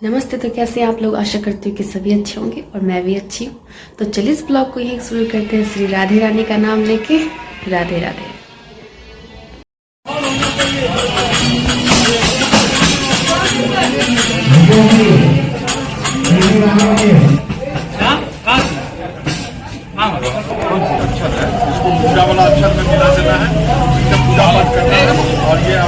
नमस्ते। तो कैसे हैं आप लोग? आशा करती हूँ कि सभी अच्छे होंगे और मैं भी अच्छी हूँ। तो चलिए इस ब्लॉग को यहीं शुरू करते हैं श्री राधे रानी का नाम लेके। राधे राधे। इसको पूजा वाला अक्षर में मिला देना है, जब पूजा पाठ करना है। और ये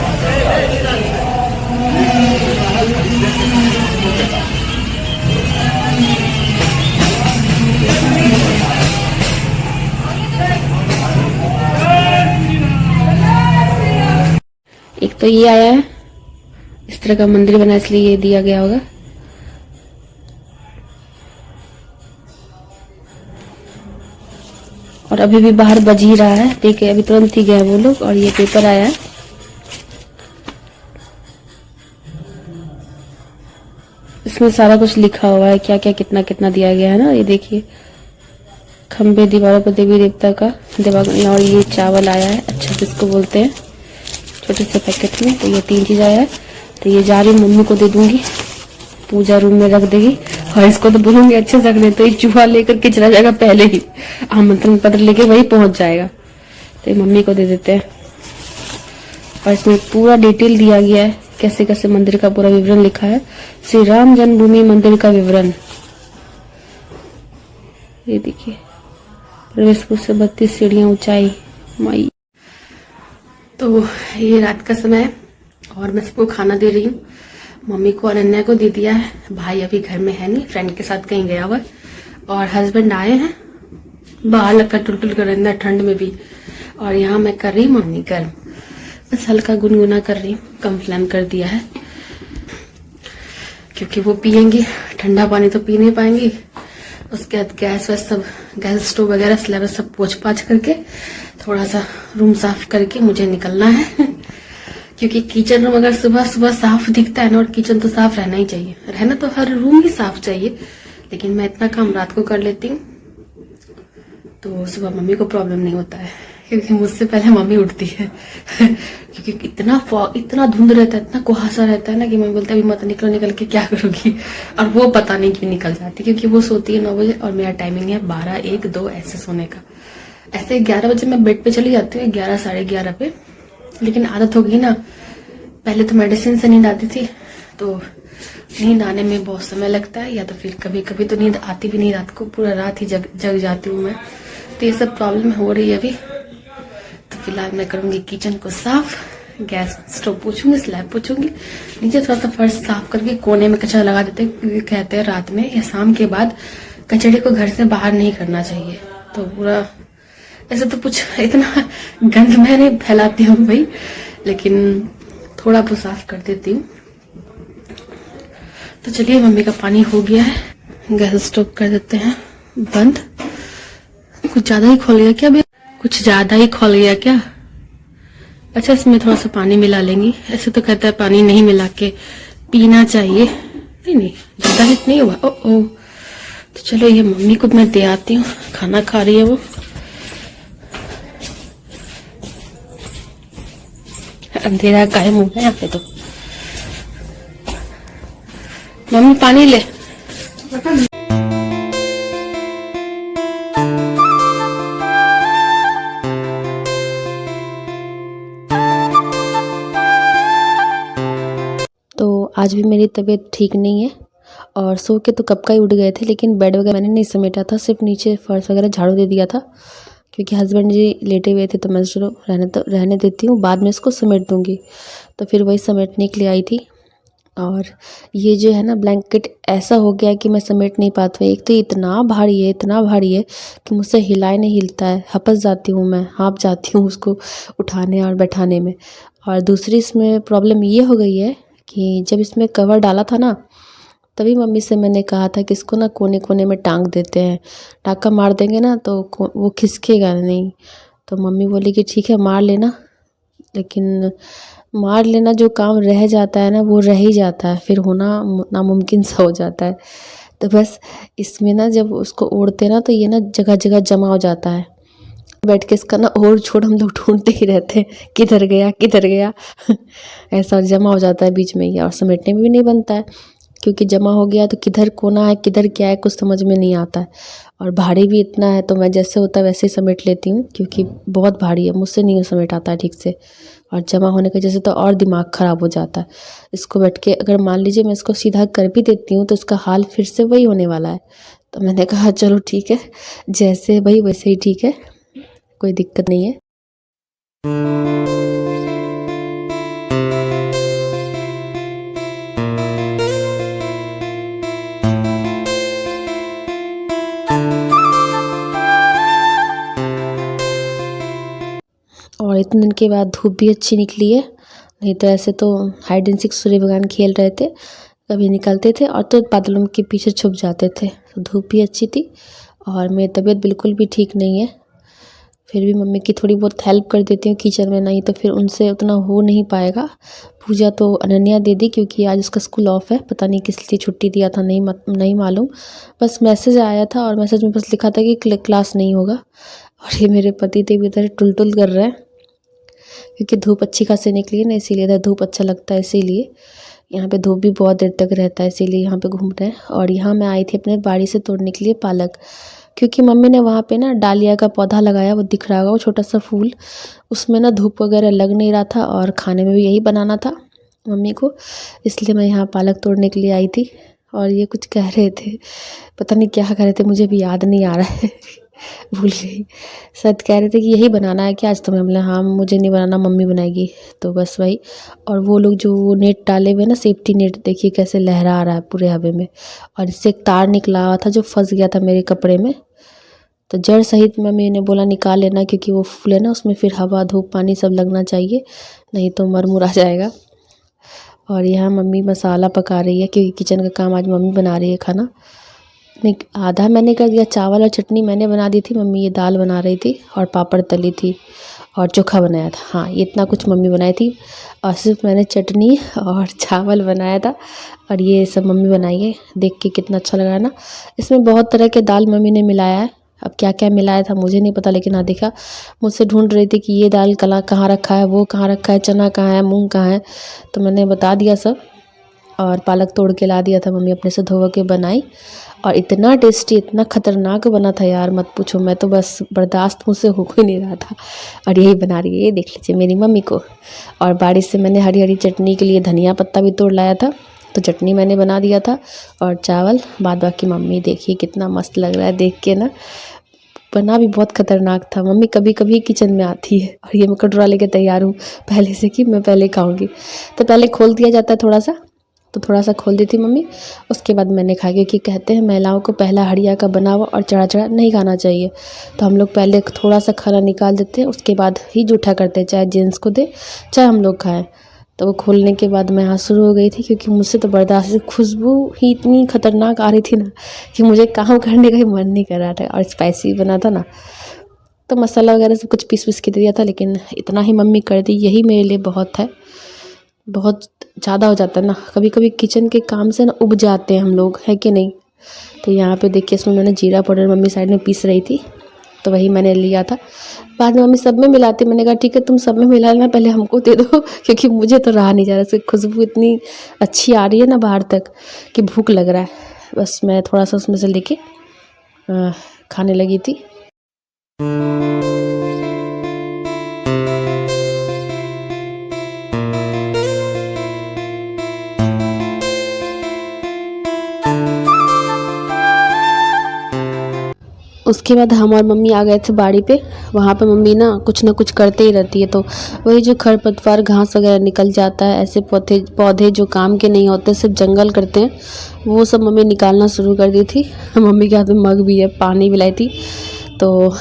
एक तो ये आया है, इस तरह का मंदिर बना इसलिए ये दिया गया होगा। और अभी भी बाहर बज ही रहा है, देखिए अभी तुरंत ही गए वो लोग। और ये पेपर आया है, इसमें सारा कुछ लिखा हुआ है, क्या क्या कितना कितना दिया गया है ना। ये देखिए, खंबे दीवारों पर देवी देवता का देवागन। और ये चावल आया है, अच्छा जिसको बोलते हैं, छोटे से पैकेट में। तो ये 3 चीज आया है। तो ये जा रही मम्मी को दे दूंगी, पूजा रूम में रख देगी। और इसको तो बोलूंगी अच्छे से रख दे, तो ये चूहा लेकर के चला जाएगा, पहले ही आमंत्रण पत्र लेके वही पहुंच जाएगा। तो ये मम्मी को दे देते हैं। और इसमें पूरा डिटेल दिया गया है, कैसे कैसे मंदिर का पूरा विवरण लिखा है। श्री राम जन्मभूमि मंदिर का विवरण। ये देखिए, प्रवेश पथ से 32 सीढ़ियां ऊंचाई। माई। तो ये रात का समय है और मैं सबको खाना दे रही हूँ। मम्मी को और अनन्या को दे दिया है। भाई अभी घर में है नहीं, फ्रेंड के साथ कहीं गया हुआ है। और हस्बैंड आए हैं, बाहर लगकर टुलटुल कर रहे हैं ठंड में भी। और यहाँ मैं कर रही हूँ मम्मी गर्म, बस हल्का गुनगुना कर रही हूँ। कम फ्लेम कर दिया है क्योंकि वो पियेंगे, ठंडा पानी तो पी नहीं पाएंगे। उसके बाद गैस वैस सब, गैस स्टोव वगैरह स्लैब सब पोछ पाछ करके थोड़ा सा रूम साफ करके मुझे निकलना है। क्योंकि किचन रूम अगर सुबह सुबह साफ दिखता है ना, और किचन तो साफ रहना ही चाहिए, रहना तो हर रूम ही साफ चाहिए। लेकिन मैं इतना काम रात को कर लेती हूँ तो सुबह मम्मी को प्रॉब्लम नहीं होता है, क्योंकि मुझसे पहले मम्मी उठती है। क्योंकि इतना फॉग, इतना धुंध रहता है, इतना कुहासा रहता है ना कि मैं बोलती अभी मत निकलो, निकल के क्या करोगी। और वो पता नहीं क्यों निकल जाती, क्योंकि वो सोती है 9 बजे और मेरा टाइमिंग है 12, 1, 2 ऐसे सोने का। ऐसे 11 बजे मैं बेड पे चली जाती हूँ, 11, साढ़े 11 पे। लेकिन आदत हो गई ना, पहले तो मेडिसिन से नींद आती थी, तो नींद आने में बहुत समय लगता है, या तो फिर कभी कभी तो नींद आती भी नहीं, रात को पूरा रात ही जग जाती हूँ मैं। तो ये सब प्रॉब्लम हो रही है अभी। तो फिलहाल मैं करूंगी किचन को साफ, गैस स्टोव पोछूंगी, स्लैब पोछूंगी, नीचे थोड़ा सा फर्श साफ करके कोने में कचरा लगा देते हैं, क्योंकि कहते हैं रात में या शाम के बाद कचड़े को घर से बाहर नहीं करना चाहिए। तो पूरा ऐसे तो कुछ इतना गंद मैं नहीं फैलाती हूँ भाई, लेकिन थोड़ा बहुत साफ कर देती हूँ। तो चलिए, मम्मी का पानी हो गया है, गैस स्टोव कर देते हैं बंद। कुछ ज्यादा ही खोल गया क्या बे? कुछ ज्यादा ही खोल गया क्या? अच्छा, इसमें थोड़ा सा पानी मिला लेंगी। ऐसे तो कहता है पानी नहीं मिला के पीना चाहिए। नहीं नहीं, ज्यादा हिट नहीं हुआ। ओ तो चलो, ये मम्मी को मैं दे आती हूँ, खाना खा रही है वो। अंधेरा कायम हो गया यहाँ पे। तो मम्मी पानी ले। तो आज भी मेरी तबीयत ठीक नहीं है, और सो के तो कब का ही उठ गए थे, लेकिन बेड वगैरह मैंने नहीं समेटा था, सिर्फ नीचे फर्श वगैरह झाड़ू दे दिया था। क्योंकि हस्बैंड जी लेटे हुए थे, तो मैं चलो रहने देती हूँ, बाद में इसको समेट दूंगी। तो फिर वही समेटने के लिए आई थी। और ये जो है ना ब्लैंकेट ऐसा हो गया कि मैं समेट नहीं पाती हूँ। एक तो इतना भारी है, इतना भारी है कि मुझसे हिलाए नहीं हिलता है, हपस जाती हूँ मैं, हाँप जाती हूँ उसको उठाने और बैठाने में। और दूसरी इसमें प्रॉब्लम ये हो गई है कि जब इसमें कवर डाला था ना, तभी मम्मी से मैंने कहा था कि इसको ना कोने कोने में टांग देते हैं, टाँका मार देंगे ना तो वो खिसकेगा नहीं। तो मम्मी बोली कि ठीक है मार लेना, लेकिन मार लेना जो काम रह जाता है ना, वो रह ही जाता है, फिर होना नामुमकिन सा हो जाता है। तो बस इसमें ना जब उसको ओढ़ते ना, तो ये ना जगह जगह जमा हो जाता है। बैठ के इसका ना और छोड़ हम लोग ढूंढते ही रहते हैं, किधर गया किधर गया। ऐसा जमा हो जाता है बीच में ही, और समेटने में भी नहीं बनता है। क्योंकि जमा हो गया तो किधर कोना है किधर क्या है कुछ समझ में नहीं आता है। और भारी भी इतना है तो मैं जैसे होता है वैसे ही समेट लेती हूँ, क्योंकि बहुत भारी है, मुझसे नहीं समेट आता है ठीक से। और जमा होने की वजह से तो और दिमाग ख़राब हो जाता है। इसको बैठ के अगर मान लीजिए मैं इसको सीधा कर भी देती हूँ तो इसका हाल फिर से वही होने वाला है। तो मैंने कहा चलो ठीक है, जैसे भाई वैसे ही ठीक है, कोई दिक्कत नहीं है। और इतने दिन के बाद धूप भी अच्छी निकली है, नहीं तो ऐसे तो हाइड एंड सीक सूर्य भगवान खेल रहे थे, कभी निकलते थे और तो बादलों के पीछे छुप जाते थे। तो धूप भी अच्छी थी और मेरी तबीयत बिल्कुल भी ठीक नहीं है। फिर भी मम्मी की थोड़ी बहुत हेल्प कर देती हूँ किचन में, नहीं तो फिर उनसे उतना हो नहीं पाएगा। पूजा तो अनन्या दे दी क्योंकि आज उसका स्कूल ऑफ है, पता नहीं किस लिए छुट्टी दिया था, नहीं मालूम। बस मैसेज आया था और मैसेज में बस लिखा था कि क्लास नहीं होगा। और ये मेरे पति देव इधर टुल कर रहे हैं क्योंकि धूप अच्छी खासी निकली है ना, इसीलिए इधर धूप अच्छा लगता है, इसीलिए यहाँ पे धूप भी बहुत देर तक रहता है, इसीलिए यहाँ पे घूम रहे हैं। और यहाँ मैं आई थी अपने बाड़ी से तोड़ने के लिए पालक, क्योंकि मम्मी ने वहाँ पे ना डालिया का पौधा लगाया, वो दिख रहा होगा वो छोटा सा फूल, उसमें ना धूप वगैरह लग नहीं रहा था और खाने में भी यही बनाना था मम्मी को, इसलिए मैं यहाँ पालक तोड़ने के लिए आई थी। और ये कुछ कह रहे थे, पता नहीं क्या कह रहे थे, मुझे भी याद नहीं आ रहा है भूल गई। शायद कह रहे थे कि यही बनाना है क्या आज तुम्हें, बोला हाँ मुझे नहीं बनाना मम्मी बनाएगी, तो बस वही। और वो लोग जो वो नेट डाले हुए ना, सेफ्टी नेट, देखिए कैसे लहरा रहा है पूरे हवा में, और इससे एक तार निकला हुआ था जो फंस गया था मेरे कपड़े में, तो जड़ सहित मम्मी ने बोला निकाल लेना, क्योंकि वो फूल है ना उसमें फिर हवा धूप पानी सब लगना चाहिए, नहीं तो मर मुर आ जाएगा। और यहाँ मम्मी मसाला पका रही है क्योंकि किचन का काम आज मम्मी बना रही है खाना। नहीं, आधा मैंने कर दिया, चावल और चटनी मैंने बना दी थी, मम्मी ये दाल बना रही थी और पापड़ तली थी और चोखा बनाया था। हाँ, ये इतना कुछ मम्मी बनाई थी और सिर्फ मैंने चटनी और चावल बनाया था और ये सब मम्मी बनाई है। देख के कितना अच्छा लग रहा है ना। इसमें बहुत तरह के दाल मम्मी ने मिलाया है, अब क्या क्या मिलाया था मुझे नहीं पता, लेकिन हाँ देखा, मुझसे ढूंढ रही थी कि ये दाल कला कहाँ रखा है, वो कहाँ रखा है, चना कहाँ है, मूँग कहाँ है, तो मैंने बता दिया सब। और पालक तोड़ के ला दिया था, मम्मी अपने से धो के बनाई और इतना टेस्टी, इतना खतरनाक बना था यार, मत पूछो। मैं तो बस बर्दाश्त मुझसे हो ही नहीं रहा था। और यही बना रही है, ये देख लीजिए मेरी मम्मी को। और बारिश से मैंने हरी हरी चटनी के लिए धनिया पत्ता भी तोड़ लाया था, तो चटनी मैंने बना दिया था और चावल बाद बाकी मम्मी। देखिए कितना मस्त लग रहा है देख के ना, बना भी बहुत खतरनाक था। मम्मी कभी कभी किचन में आती है और ये मैं कटोरा लेके तैयार हूँ पहले से कि मैं पहले खाऊंगी, तो पहले खोल दिया जाता है थोड़ा सा, तो थोड़ा सा खोल दी थी मम्मी, उसके बाद मैंने खाया, क्योंकि कहते हैं महिलाओं को पहला हड़िया का बना हुआ और चढ़ा चढ़ा नहीं खाना चाहिए, तो हम लोग पहले थोड़ा सा खाना निकाल देते हैं, उसके बाद ही जूठा करते हैं, चाहे जेंट्स को दे चाहे हम लोग खाएं। तो वो खोलने के बाद मैं यहाँ शुरू हो गई थी, क्योंकि मुझसे तो बर्दाश्त से खुशबू ही इतनी खतरनाक आ रही थी ना कि मुझे काम करने का ही मन नहीं कर रहा था। और स्पाइसी बना था ना, तो मसाला वगैरह सब कुछ पीस के दे दिया था, लेकिन इतना ही मम्मी कर दी, यही मेरे लिए बहुत है। बहुत ज़्यादा हो जाता है ना, कभी कभी किचन के काम से ना उब जाते हैं हम लोग, है कि नहीं। तो यहाँ पे देखिए इसमें मैंने जीरा पाउडर मम्मी साइड में पीस रही थी, तो वही मैंने लिया था। बाद में मम्मी सब में मिलाती, मैंने कहा ठीक है तुम सब में मिला लेना, पहले हमको दे दो क्योंकि मुझे तो रहा नहीं जा रहा, इसकी खुशबू इतनी अच्छी आ रही है ना बाहर तक कि भूख लग रहा है। बस मैं थोड़ा सा उसमें से लेके खाने लगी थी। उसके बाद हम और मम्मी आ गए थे बाड़ी पे। वहाँ पे मम्मी ना कुछ करते ही रहती है, तो वही जो खरपतवार घास वगैरह निकल जाता है, ऐसे पौधे जो काम के नहीं होते सिर्फ जंगल करते हैं, वो सब मम्मी निकालना शुरू कर दी थी। मम्मी के हाथ में मग भी है, पानी भी लाई थी। तो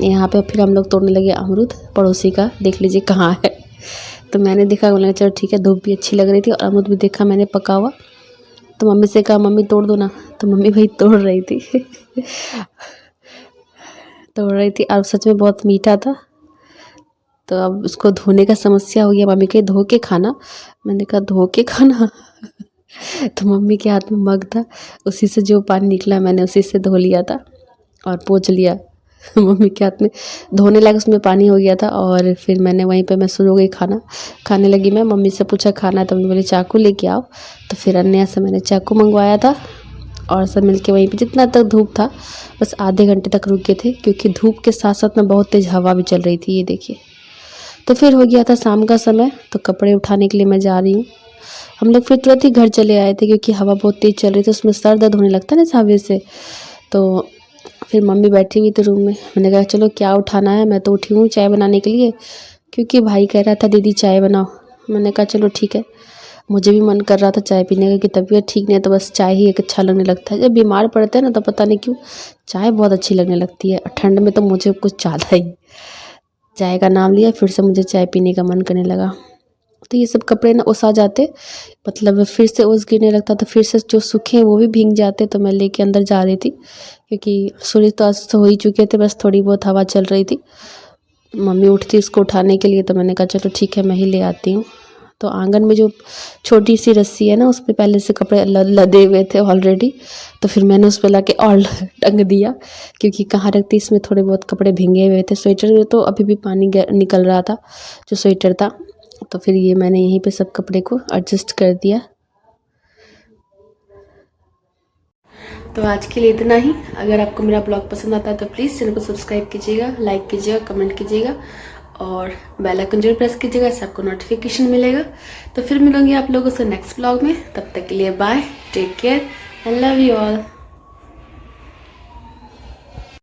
यहाँ पे फिर हम लोग तोड़ने लगे अमरूद, पड़ोसी का, देख लीजिए कहाँ है। तो मैंने देखा, बोला चलो ठीक है, धूप भी अच्छी लग रही थी और अमरूद भी देखा मैंने पका हुआ, तो मम्मी से कहा मम्मी तोड़ दो ना, तो मम्मी भाई तोड़ रही थी तोड़ रही थी और सच में बहुत मीठा था। तो अब उसको धोने का समस्या हो गया, मम्मी कहे धो के खाना, मैंने कहा धो के खाना तो मम्मी के हाथ में मग था, उसी से जो पानी निकला मैंने उसी से धो लिया था और पोंछ लिया। मम्मी के हाथ में धोने लगा, उसमें पानी हो गया था। और फिर मैंने वहीं पे मैं शुरू हो गई खाना खाने लगी। मैं मम्मी से पूछा खाना है, तो मम्मी बोली चाकू लेके आओ। तो फिर अन्य से मैंने चाकू मंगवाया था और सब मिलके वहीं पे जितना तक धूप था बस आधे घंटे तक रुके थे, क्योंकि धूप के साथ साथ में बहुत तेज़ हवा भी चल रही थी, ये देखिए। तो फिर हो गया था शाम का समय, तो कपड़े उठाने के लिए मैं जा रही हूँ। हम लोग फिर तुरंत ही घर चले आए थे, क्योंकि हवा बहुत तेज़ चल रही थी, उसमें सर दर्द होने लगता है ना इस हवा से। तो फिर मम्मी बैठी हुई थी रूम में, मैंने कहा चलो क्या उठाना है। मैं तो उठी हूँ चाय बनाने के लिए, क्योंकि भाई कह रहा था दीदी चाय बनाओ। मैंने कहा चलो ठीक है, मुझे भी मन कर रहा था चाय पीने का, कि तबीयत ठीक नहीं है तो बस चाय ही एक अच्छा लगने लगता है। जब बीमार पड़ते हैं ना तो पता नहीं क्यों चाय बहुत अच्छी लगने लगती है, और ठंड में तो मुझे कुछ ज़्यादा ही। चाय का नाम लिया, फिर से मुझे चाय पीने का मन करने लगा। तो ये सब कपड़े ना ओसा जाते, मतलब फिर से ओस गिरने लगता, तो फिर से जो सूखे हैं वो भी भीग जाते। तो मैं लेके अंदर जा रही थी, क्योंकि सूर्य तो अस्त हो ही चुके थे, बस थोड़ी बहुत हवा चल रही थी। मम्मी उठती उसको उठाने के लिए, तो मैंने कहा चलो ठीक है मैं ही ले आती हूँ। तो आंगन में जो छोटी सी रस्सी है ना, उस पर पहले से कपड़े लदे हुए थे ऑलरेडी, तो फिर मैंने उस पर ला के और टंग दिया, क्योंकि कहाँ रखती इसमें थोड़े बहुत कपड़े भीगे हुए थे। स्वेटर में तो अभी भी पानी निकल रहा था, जो स्वेटर था। तो फिर ये मैंने यहीं पे सब कपड़े को एडजस्ट कर दिया। तो आज के लिए इतना ही। अगर आपको मेरा ब्लॉग पसंद आता है तो प्लीज़ चैनल को सब्सक्राइब कीजिएगा, लाइक कीजिएगा, कमेंट कीजिएगा और बेल आइकन जरूर प्रेस कीजिएगा, इससे आपको नोटिफिकेशन मिलेगा। तो फिर मिलूंगी आप लोगों से नेक्स्ट ब्लॉग में, तब तक के लिए bye, take care and love you all.